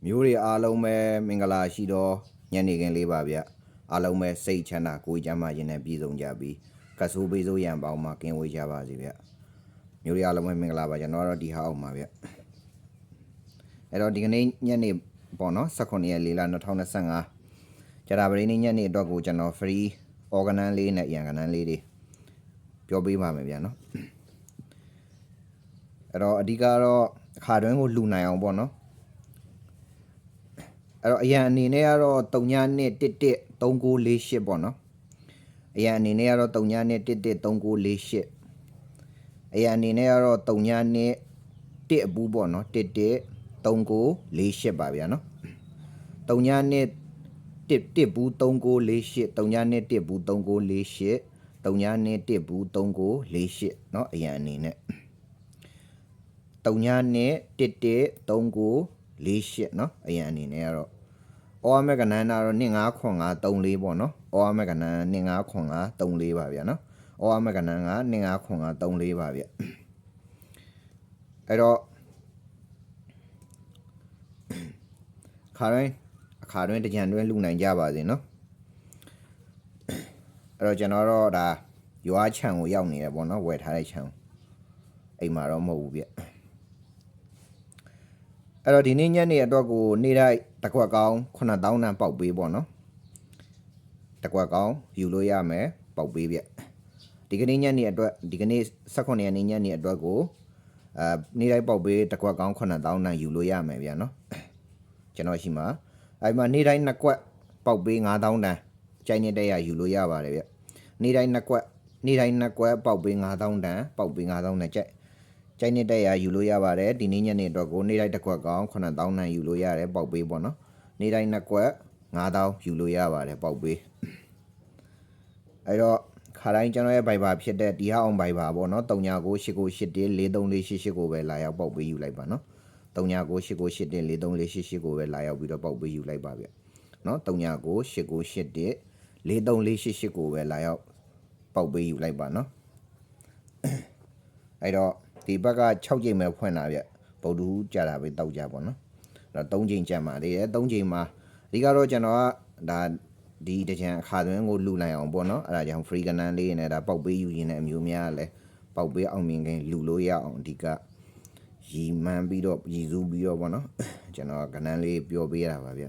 မျိုးတွေအားလုံးပဲမင်္ဂလာရှိတော့ညနေခင်းလေးပါဗျအားလုံးပဲစိတ်ချမ်းသာကိုယ်ကျမ်းမာခြင်းနဲ့ပြည့်စုံကြပြီးကဆိုးပေးစိုးရန်ပေါင်းမှာကင်းဝေးကြပါစေဗျမျိုးတွေအားလုံးပဲမင်္ဂလာပါကျွန်တော်တို့ဒီဟာအောင်ပါဗျအဲ့တော့ဒီကနေ့ညနေပေါ့နော်18ရက်4လ2025ကြာတာပရိနေ့ညနေအတွက်ကိုကျွန်တော် free organ လေးနဲ့အရန်ကဏ္ဍလေးတွေပြောပေးပါမယ်ဗျနော်အဲ့တော့အဓိကတော့အခါတွင်းကိုလှူနိုင်အောင်ပေါ့နော်အဲ့တော့အရန်အနေနဲ့ကတော့39113948ပေါ့နော်အရန်အနေနဲ့ကတော့39113948အရန်အနေနဲ့ကတော့3911အပူပေါ့နော်113948ပါဗျာနော်3911ဘူး3948 3911ဘူး3948 3911ဘူး3948เนาะအရန်အနေနဲ့39113948เนาะအရန်အနေနဲ့ကတော့အော်မက်ကနန်းကတော့250534ပေါ့နော်အော်မက်ကနန်း250534ပါဗျာနော်အော်မက်ကနန်းက250534ပါဗျအဲ့တော့ခါတွင်တကြံတွင်လူနိုင်ကြပါစေနော်အဲ့တော့ကျွန်တော်တော့ဒါရွာချံကိုရောက်နေတယ်ပေါ့နော်ဝယ်ထားတဲ့ချံအိမ်မှာတော့မဟုတ်ဘူးဗျအဲ့တော့ဒီနေ့ညနေအတွက်ကိုနေ့တိုင်းတစ်ခွက်ကောင်း9000တန်ပေါက်ပေးပေါ့နော်တစ်ခွက်ကောင်းယူလို့ရမယ်ပေါက်ပေးဗျဒီကနေ့ညနေအတွက်ဒီကနေ့18ရက်နေ့ညနေအတွက်ကိုနေ့တိုင်းပေါက်ပေးတစ်ခွက်ကောင်း9000တန်ယူလို့ရမယ်ဗျနော်ကျွန်တော်ရှိမှာအဲ့မှာနေ့တိုင်း2ခွက်ပေါက်ပေး9000တန်ကြိုင်နေတဲ့ရယူလို့ရပါတယ်ဗျနေ့တိုင်း2ခွက်ပေါက်ပေး9000တန်ပေါက်ပေး9000တန်ကြိုင်နေတဲ့ရယူလို့ရပါတယ်ဒီနေ့ညနေအတွက်ကိုနေ့တိုင်းတစ်ခွက်ကောင်း9000တန်ယူလို့ရတယ်ပေါက်ပေးပေါ့နော်နေ့တိုင်း2ခွက်9000ယူလို့ရပါတယ်ပေါက်ပေးအဲ့တော့ခါတိုင်းကျွန်တော်ရဲ့ Viber ဖြစ်တဲ့ဒီဟာအောင် Viber ပေါ့နော်399898434888ကိုပဲလာရောက်ပေါက်ပေးယူလိုက်ပါနော်399898434888ကိုပဲလာရောက်ပြီးတော့ပေါက်ပေးယူလိုက်ပါဗျနော်399898434888ကိုပဲလာရောက်ပေါက်ပေးယူလိုက်ပါနော်အဲ့တော့ဒီဘက်က6ချိန်ပဲဖွင့်တာဗျဗုဒ္ဓဟူးကြာတာပဲတောက်ကြပေါ့နော်အဲ့တော့3ချိန်ကြာမှာသေးတယ်3ချိန်မှာအဓိကတော့ကျွန်တော်ကဒါဒီတကြံအခါသွင်းကိုလူနိုင်အောင်ပေါ့နော်အဲ့ဒါကြောင့် free ကဏ္ဍလေးနဲ့ဒါပေါက်ပေးယူရင်းနဲ့အမျိုးများလဲပေါက်ပေးအောင်မြင်ခင်လူလို့ရအောင်အဓိကရီမှန်းပြီးတော့ရည်စူးပြီးတော့ပေါ့နော်ကျွန်တော်ကဏ္ဍလေးပြောပေးရတာပါဗျ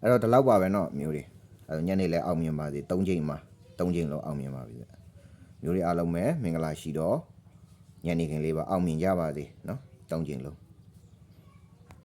အဲ့တော့ဒီလောက်ပါပဲเนาะမျိုးတွေအဲ့တော့ညနေလဲအောင်မြင်ပါစေ3ချိန်မှာ3ချိန်လောက်အောင်မြင်ပါပြီဗျမျိုးတွေအားလုံးပဲမင်္ဂလာရှိတော့ညနေခင်းလေးပါအောင်မြင်ကြပါစေเนาะ3ချိန်လုံး